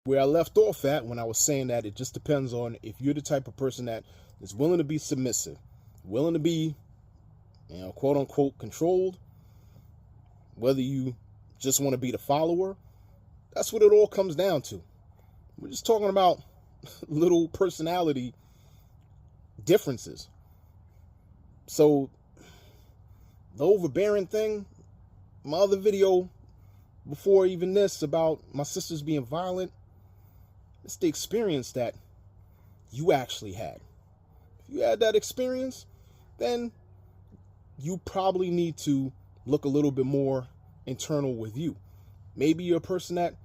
where I left off at when I was saying that it just depends on if you're the type of person that is willing to be submissive, willing to be, quote unquote, controlled, whether you just want to be the follower. That's what it all comes down to. We're just talking about little personality differences. So the overbearing thing, my other video before even this about my sisters being violent, it's the experience that you actually had. If you had that experience, then you probably need to look a little bit more internal with you. Maybe you're a person that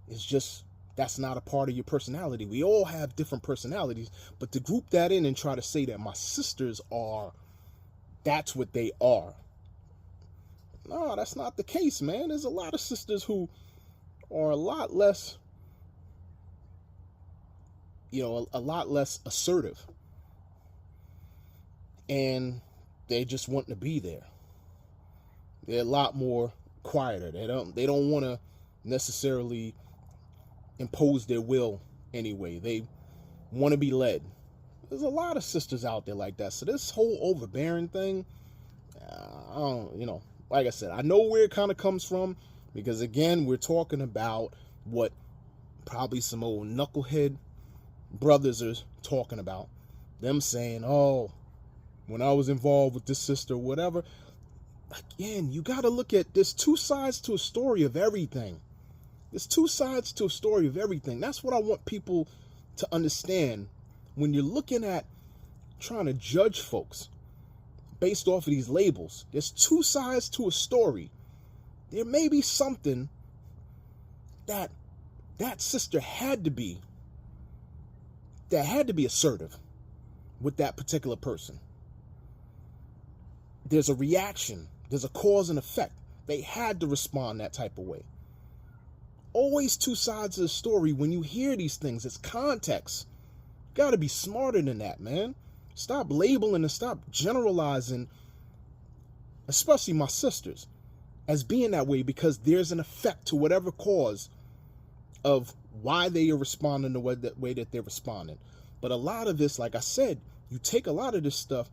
is just, that's not a part of your personality. We all have different personalities, but to group that in and try to say that my sisters are, that's what they are. No, that's not the case, man. There's a lot of sisters who are a lot less, a lot less assertive. And they just want to be there. They're a lot more quieter. They don't want to necessarily impose their will anyway. They want to be led. There's a lot of sisters out there like that. So this whole overbearing thing, like I said, I know where it kind of comes from, because again, we're talking about what probably some old knucklehead brothers are talking about. Them saying, oh, when I was involved with this sister, whatever. Again, you got to look at, there's two sides to a story of everything. There's two sides to a story of everything. That's what I want people to understand when you're looking at trying to judge folks based off of these labels. There's two sides to a story. There may be something that sister had to be assertive with that particular person. There's a reaction. There's a cause and effect. They had to respond that type of way. Always two sides of the story. When you hear these things, it's context. You got to be smarter than that, man. Stop labeling and stop generalizing, especially my sisters, as being that way, because there's an effect to whatever cause of why they are responding the way that they're responding. But a lot of this, like I said, you take a lot of this stuff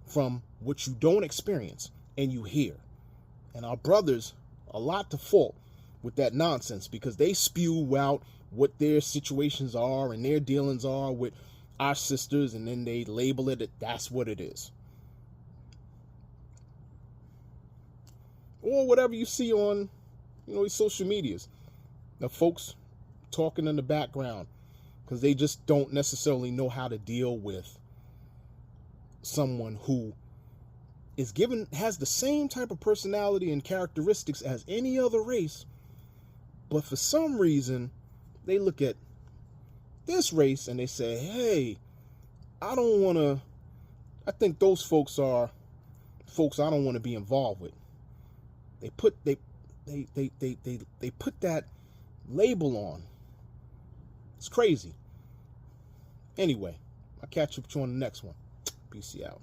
from what you don't experience and you hear. And our brothers, a lot to fault with that nonsense, because they spew out what their situations are and their dealings are with our sisters, and then they label it that that's what it is. Or whatever you see on, these social medias. The folks talking in the background because they just don't necessarily know how to deal with someone who has the same type of personality and characteristics as any other race, but for some reason they look at this race and they say, hey, I think those folks are folks I don't want to be involved with. They put that label on. It's crazy. Anyway, I'll catch up with you on the next one. Peace out.